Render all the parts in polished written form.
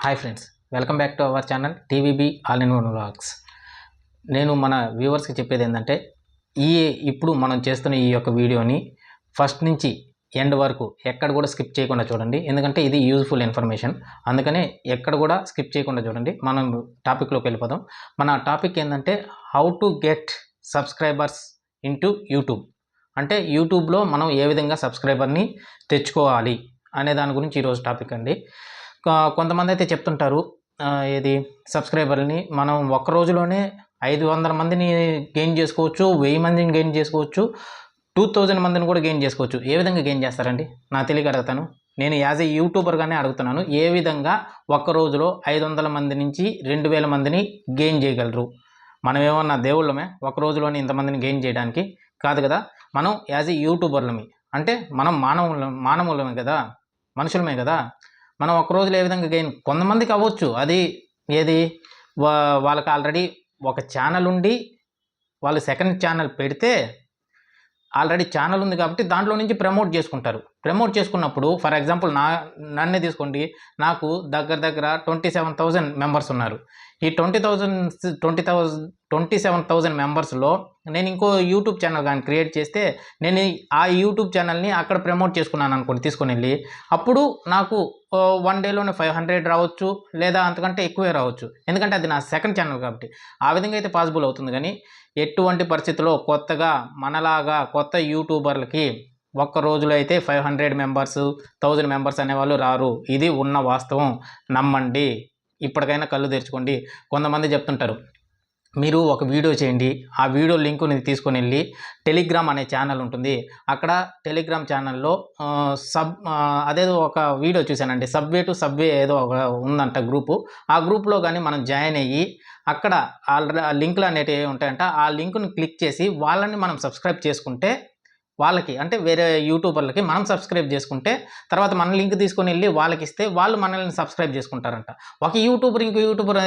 Hi friends, welcome back to our channel TVB all in one vlogs. నేను మన వ్యూవర్స్కి చెప్పేది ఏంటంటే, ఇప్పుడు మనం చేస్తున్న ఈ యొక్క వీడియోని ఫస్ట్ నుంచి ఎండ్ వరకు ఎక్కడ కూడా స్కిప్ చేయకుండా చూడండి. ఎందుకంటే ఇది యూజ్ఫుల్ ఇన్ఫర్మేషన్. అందుకనే ఎక్కడ కూడా స్కిప్ చేయకుండా చూడండి. మనం టాపిక్లోకి వెళ్ళిపోదాం. మన టాపిక్ ఏంటంటే, how to get subscribers into YouTube. అంటే యూట్యూబ్లో మనం ఏ విధంగా సబ్స్క్రైబర్ని తెచ్చుకోవాలి అనే దాని గురించి ఈరోజు టాపిక్ అండి. కొంతమంది అయితే చెప్తుంటారు, ఏది సబ్స్క్రైబర్ని మనం ఒక్క రోజులోనే 500 మందిని గెయిన్ చేసుకోవచ్చు, 1000 మందిని గెయిన్ చేసుకోవచ్చు, 2000 మందిని కూడా గెయిన్ చేసుకోవచ్చు. ఏ విధంగా గెయిన్ చేస్తారండి? నాకు తెలియక అడుగుతాను. నేను యాజ్ ఏ యూట్యూబర్గానే అడుగుతున్నాను. ఏ విధంగా ఒక్క రోజులో 500 మంది నుంచి 2000 మందిని గెయిన్ చేయగలరు? మనం ఏమన్నా దేవుళ్ళమే ఒక రోజులోనే ఇంతమందిని గెయిన్ చేయడానికి? కాదు కదా. మనం యాజ్ ఏ యూట్యూబర్లమే, అంటే మనం మానవులమే కదా, మనుషులమే కదా. మనం ఒక రోజులో ఏ విధంగా గెయిన్, కొంతమందికి అవ్వచ్చు. అది ఏది వాళ్ళకి ఆల్రెడీ ఒక ఛానల్ ఉండి వాళ్ళు సెకండ్ ఛానల్ పెడితే ఆల్రెడీ ఛానల్ ఉంది కాబట్టి దాంట్లో నుంచి ప్రమోట్ చేసుకుంటారు. ప్రమోట్ చేసుకున్నప్పుడు ఫర్ ఎగ్జాంపుల్ నన్నే తీసుకోండి. నాకు దగ్గర 27,000 మెంబర్స్ ఉన్నారు. ఈ 27,000 మెంబర్స్లో నేను ఇంకో యూట్యూబ్ ఛానల్ కానీ క్రియేట్ చేస్తే, నేను ఆ యూట్యూబ్ ఛానల్ని అక్కడ ప్రమోట్ చేసుకున్నాను అనుకోండి, తీసుకొని వెళ్ళి, అప్పుడు నాకు 1 డేలోనే 500 రావచ్చు, లేదా అంతకంటే ఎక్కువే రావచ్చు. ఎందుకంటే అది నా సెకండ్ ఛానల్ కాబట్టి. ఆ విధంగా అయితే పాసిబుల్ అవుతుంది. కానీ ఎటువంటి పరిస్థితుల్లో కొత్తగా మనలాగా కొత్త యూట్యూబర్లకి ఒక్క రోజులో అయితే 500 మెంబర్స్, 1000 మెంబర్స్ అనేవాళ్ళు రారు. ఇది ఉన్న వాస్తవం, నమ్మండి. ఇప్పటికైనా కళ్ళు తెరుచుకోండి. కొంతమంది చెప్తుంటారు, మీరు ఒక వీడియో చేయండి, ఆ వీడియో లింకుని తీసుకొని వెళ్ళి టెలిగ్రామ్ అనే ఛానల్ ఉంటుంది, అక్కడ టెలిగ్రామ్ ఛానల్లో అదేదో ఒక వీడియో చూశానండి, సబ్వే టు సబ్వే ఏదో ఒక ఉందంట గ్రూపు. ఆ గ్రూప్లో కానీ మనం జాయిన్ అయ్యి అక్కడ లింకులు అనేటివి ఉంటాయంట. ఆ లింకుని క్లిక్ చేసి వాళ్ళని మనం సబ్స్క్రైబ్ చేసుకుంటే, వాళ్ళకి అంటే వేరే యూట్యూబర్లకి మనం సబ్స్క్రైబ్ చేసుకుంటే, తర్వాత మన లింక్ తీసుకొని వెళ్ళి వాళ్ళకి ఇస్తే వాళ్ళు మనల్ని సబ్స్క్రైబ్ చేసుకుంటారంట. ఒక యూట్యూబర్ ఇంకో యూట్యూబర్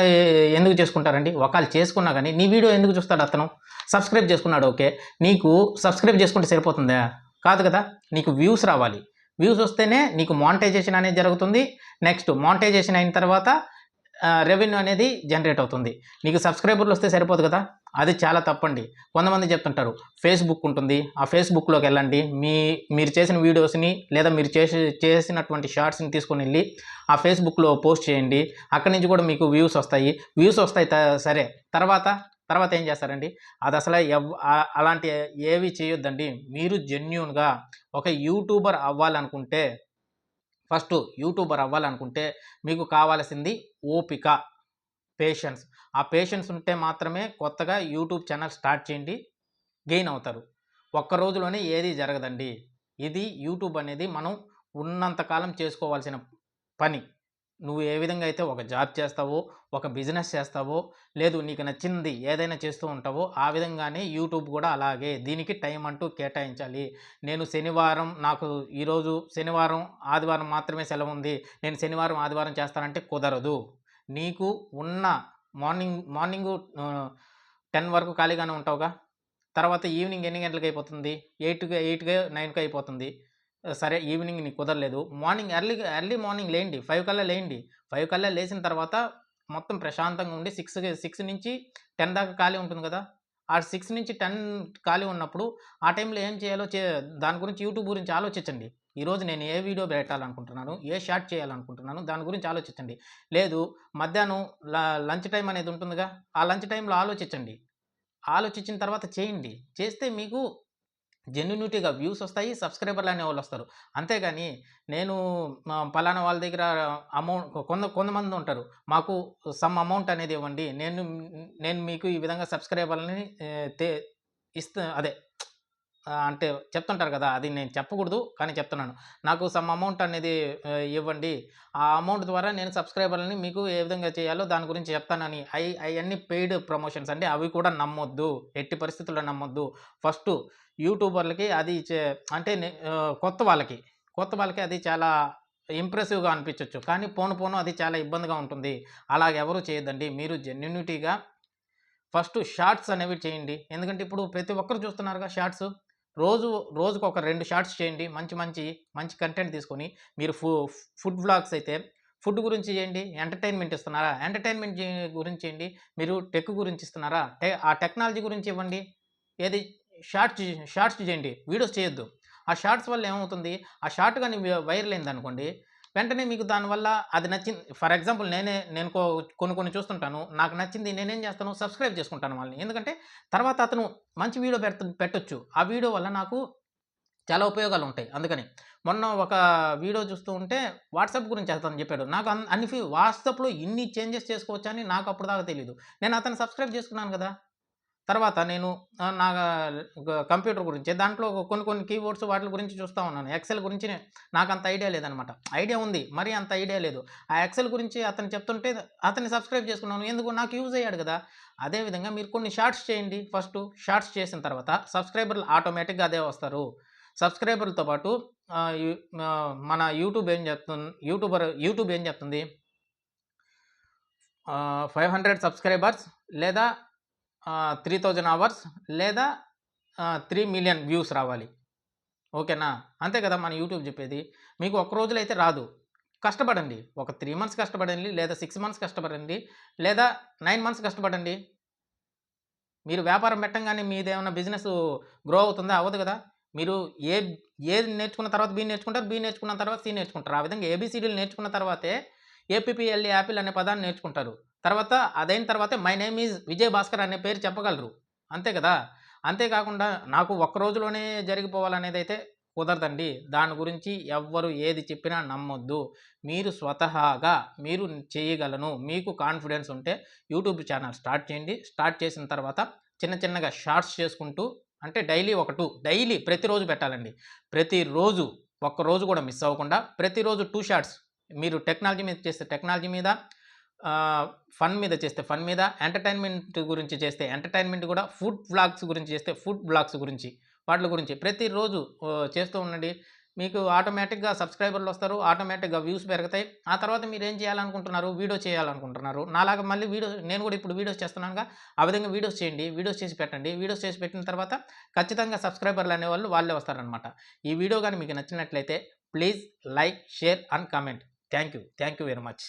ఎందుకు చేసుకుంటారండి? ఒకళ్ళు చేసుకున్నా కానీ నీ వీడియో ఎందుకు చూస్తాడు అతను? సబ్స్క్రైబ్ చేసుకున్నాడు, ఓకే. నీకు సబ్స్క్రైబ్ చేసుకుంటే సరిపోతుందా? కాదు కదా. నీకు వ్యూస్ రావాలి. వ్యూస్ వస్తేనే నీకు మానిటైజేషన్ అనేది జరుగుతుంది. నెక్స్ట్ మానిటైజేషన్ అయిన తర్వాత రెవెన్యూ అనేది జనరేట్ అవుతుంది. నీకు సబ్స్క్రైబర్లు వస్తే సరిపోదు కదా. అది చాలా తప్పండి. కొంతమంది చెప్తుంటారు, ఫేస్బుక్ ఉంటుంది, ఆ ఫేస్బుక్లోకి వెళ్ళండి, మీరు చేసిన వీడియోస్ని లేదా మీరు చేసినటువంటి షార్ట్స్ని తీసుకొని వెళ్ళి ఆ ఫేస్బుక్లో పోస్ట్ చేయండి, అక్కడి నుంచి కూడా మీకు వ్యూస్ వస్తాయి. సరే, తర్వాత ఏం చేస్తారండి? అది అసలు అలాంటి ఏవి చేయొద్దండి. మీరు జెన్యూన్గా ఒక యూట్యూబర్ అవ్వాలనుకుంటే, ఫస్ట్ యూట్యూబర్ అవ్వాలనుకుంటే మీకు కావాల్సింది ఓపిక, పేషెన్స్. ఆ పేషెన్స్ ఉంటే మాత్రమే కొత్తగా యూట్యూబ్ ఛానల్ స్టార్ట్ చేయండి, గెయిన్ అవుతారు. ఒక్క రోజులోనే ఏది జరగదండి. ఇది యూట్యూబ్ అనేది మనం ఉన్నంతకాలం చేసుకోవాల్సిన పని. నువ్వు ఏ విధంగా అయితే ఒక జాబ్ చేస్తావో, ఒక బిజినెస్ చేస్తావో, లేదు నీకు నచ్చింది ఏదైనా చేస్తూ ఉంటావో, ఆ విధంగానే యూట్యూబ్ కూడా అలాగే. దీనికి టైం అంటూ కేటాయించాలి. నాకు ఈరోజు శనివారం, ఆదివారం మాత్రమే సెలవు ఉంది, నేను శనివారం, ఆదివారం చేస్తానంటే కుదరదు. నీకు ఉన్న మార్నింగ్ 10 వరకు ఖాళీగానే ఉంటావుగా, తర్వాత ఈవినింగ్ ఎన్ని గంటలకు అయిపోతుంది? 8కి 9కి అయిపోతుంది. సరే, ఈవినింగ్ నీకు కుదరలేదు, మార్నింగ్ ఎర్లీ మార్నింగ్ లేండి, 5 కల్లా లేండి. 5 కల్లా లేచిన తర్వాత మొత్తం ప్రశాంతంగా ఉండి 6 నుంచి 10 దాకా ఖాళీ ఉంటుంది కదా. ఆ 6 నుంచి 10 ఖాళీ ఉన్నప్పుడు ఆ టైంలో ఏం చేయాలో దాని గురించి, యూట్యూబ్ గురించి ఆలోచించండి. ఈరోజు నేను ఏ వీడియో పెట్టాలనుకుంటున్నాను, ఏ షార్ట్ చేయాలనుకుంటున్నాను, దాని గురించి ఆలోచించండి. లేదు, మధ్యాహ్నం లంచ్ టైం అనేది ఉంటుందిగా, ఆ లంచ్ టైంలో ఆలోచించండి. ఆలోచించిన తర్వాత చేయండి. చేస్తే మీకు జెన్యూనిటీగా వ్యూస్ వస్తాయి, సబ్స్క్రైబర్లు అనేవాళ్ళు వస్తారు. అంతేగాని నేను పలానా వాళ్ళ దగ్గర కొంతమంది ఉంటారు, మాకు సమ్ అమౌంట్ అనేది ఇవ్వండి, నేను మీకు ఈ విధంగా సబ్స్క్రైబర్లని అదే అంటే చెప్తుంటారు కదా. అది నేను చెప్పకూడదు కానీ చెప్తున్నాను. నాకు సమ్ అమౌంట్ అనేది ఇవ్వండి, ఆ అమౌంట్ ద్వారా నేను సబ్స్క్రైబర్లని మీకు ఏ విధంగా చేయాలో దాని గురించి చెప్తానని. అవన్నీ పెయిడ్ ప్రమోషన్స్ అండి. అవి కూడా నమ్మొద్దు, ఎట్టి పరిస్థితుల్లో నమ్మొద్దు. ఫస్ట్ యూట్యూబర్లకి అది అంటే కొత్త వాళ్ళకి అది చాలా ఇంప్రెసివ్గా అనిపించవచ్చు, కానీ పోను అది చాలా ఇబ్బందిగా ఉంటుంది. అలాగెవరూ చేయొద్దండి. మీరు జెన్యూనిటీగా ఫస్ట్ షార్ట్స్ అనేవి చేయండి. ఎందుకంటే ఇప్పుడు ప్రతి ఒక్కరు చూస్తున్నారుగా షార్ట్స్. రోజుకు ఒక 2 షార్ట్స్ చేయండి. మంచి కంటెంట్ తీసుకొని. మీరు ఫుడ్ వ్లాగ్స్ అయితే ఫుడ్ గురించి చేయండి. ఎంటర్‌టైన్‌మెంట్ ఇస్తున్నారా? ఎంటర్‌టైన్‌మెంట్ గురించి చేయండి. మీరు టెక్ గురించి ఇస్తున్నారా? ఆ టెక్నాలజీ గురించి ఇవ్వండి. ఏది షార్ట్స్ షార్ట్స్ చేయండి. వీడియోస్ చేయొద్దు. ఆ షార్ట్స్ వల్ల ఏమవుతుంది? ఆ షార్ట్ గాని వైరల్ అయిందనుకోండి, వెంటనే మీకు దానివల్ల అది నచ్చింది. ఫర్ ఎగ్జాంపుల్ నేను కొన్ని కొన్ని చూస్తుంటాను. నాకు నచ్చింది నేనేం చేస్తాను, సబ్స్క్రైబ్ చేసుకుంటాను వాళ్ళని. ఎందుకంటే తర్వాత అతను మంచి వీడియో పెట్టొచ్చు. ఆ వీడియో వల్ల నాకు చాలా ఉపయోగాలుంటాయి. అందుకని. మొన్న ఒక వీడియో చూస్తూ ఉంటే వాట్సాప్ గురించి అతను చెప్పాడు. నాకు అన్ని వాట్సాప్‌లో ఇన్ని చేంజెస్ చేసుకోవచ్చని నాకు అప్పటిదాకా తెలీదు. నేను అతన్ని సబ్స్క్రైబ్ చేసుకున్నాను గదా! తర్వాత నేను నా కంప్యూటర్ గురించి దాంట్లో కొన్ని కొన్ని కీబోర్డ్స్ వాటిల గురించి చూస్తా ఉన్నాను. ఎక్సెల్ గురించి నాకంత ఐడియా లేదనమాట. ఐడియా ఉంది. మరీ అంత ఐడియా లేదు. ఆ ఎక్సెల్ గురించి అతను చెప్తుంటే అతన్ని సబ్స్క్రైబ్ చేసుకున్నాను. ఎందుకు నాకు యూజ్ అయ్యాడు గదా! అదే విధంగా మీరు కొన్ని షార్ట్స్ చేయండి ఫస్టు. షార్ట్స్ చేసిన తర్వాత సబ్స్క్రైబర్లు ఆటోమేటిక్‌గా అదే వస్తారు. సబ్స్క్రైబర్లతో పాటు మన యూట్యూబ్ ఏం చెప్తుంది? 500 సబ్స్క్రైబర్స్ లేదా 3000 అవర్స్ లేదా 3,000,000 వ్యూస్ రావాలి. ఓకేనా? అంతే కదా మన యూట్యూబ్ చెప్పేది. మీకు ఒక్క రోజులో అయితే రాదు. కష్టపడండి. ఒక 3 మంత్స్ కష్టపడండి, లేదా 6 మంత్స్ కష్టపడండి, లేదా 9 మంత్స్ కష్టపడండి. మీరు వ్యాపారం పెట్టంగానే మీదేమన్నా బిజినెసు గ్రో అవుతుందా? అవ్వదు గదా! మీరు ఏ ఏది నేర్చుకున్న తర్వాత బి నేర్చుకుంటారు. బి నేర్చుకున్న తర్వాత సి నేర్చుకుంటారు. ఆ విధంగా ఏబీసీడీలు నేర్చుకున్న తర్వాతే ఏపీపీఎల్ఈ యాపిల్ అనే పదాన్ని నేర్చుకుంటారు. తర్వాత అదైన తర్వాతే my name is Vijay Bhaskar అనే పేరు చెప్పగలరు. అంతే కదా! అంతే కాకుండా నాకు ఒక్క రోజులోనే జరిగిపోవాలనేదైతే కుదరదండి. దాని గురించి ఎవ్వరు ఏది చెప్పినా నమ్మొద్దు. మీరు స్వతహాగా మీరు చేయగలను. మీకు కాన్ఫిడెన్స్ ఉంటే యూట్యూబ్ ఛానల్ స్టార్ట్ చేయండి. స్టార్ట్ చేసిన తర్వాత చిన్న చిన్నగా షార్ట్స్ చేసుకుంటూ అంటే డైలీ డైలీ ప్రతిరోజు పెట్టాలండి. ప్రతిరోజు ఒక్కరోజు కూడా మిస్ అవ్వకుండా ప్రతిరోజు 2 షార్ట్స్ మీరు టెక్నాలజీ మీద చేస్తే టెక్నాలజీ మీద, ఫన్ మీద చేస్తే ఫన్ మీద, ఎంటర్‌టైన్‌మెంట్ గురించి చేస్తే ఎంటర్‌టైన్‌మెంట్ కూడా, ఫుడ్ వ్లాగ్స్ గురించి చేస్తే ఫుడ్ వ్లాగ్స్ గురించి, వాటిల గురించి ప్రతిరోజు చేస్తూ ఉండండి. మీకు ఆటోమేటిక్‌గా సబ్స్క్రైబర్‌లొస్తారు. ఆటోమేటిక్‌గా వ్యూస్ పెరుగుతాయి. ఆ తర్వాత మీరేం చేయాలనుకుంటున్నారు? వీడియో చేయాలనుకుంటున్నారు. నాలాగా మళ్ళీ నేను కూడా ఇప్పుడు వీడియోస్ చేస్తున్నానుగా, ఆ విధంగా వీడియోస్ చేయండి. వీడియోస్ చేసి పెట్టండి. వీడియోస్ చేసి పెట్టిన తర్వాత ఖచ్చితంగా సబ్స్క్రైబర్లు అనేవాళ్ళు వాళ్ళే వస్తారనమాట. ఈ వీడియో గాని మీకు నచ్చినట్లయితే please like, share and comment. Thank you. Thank you very much.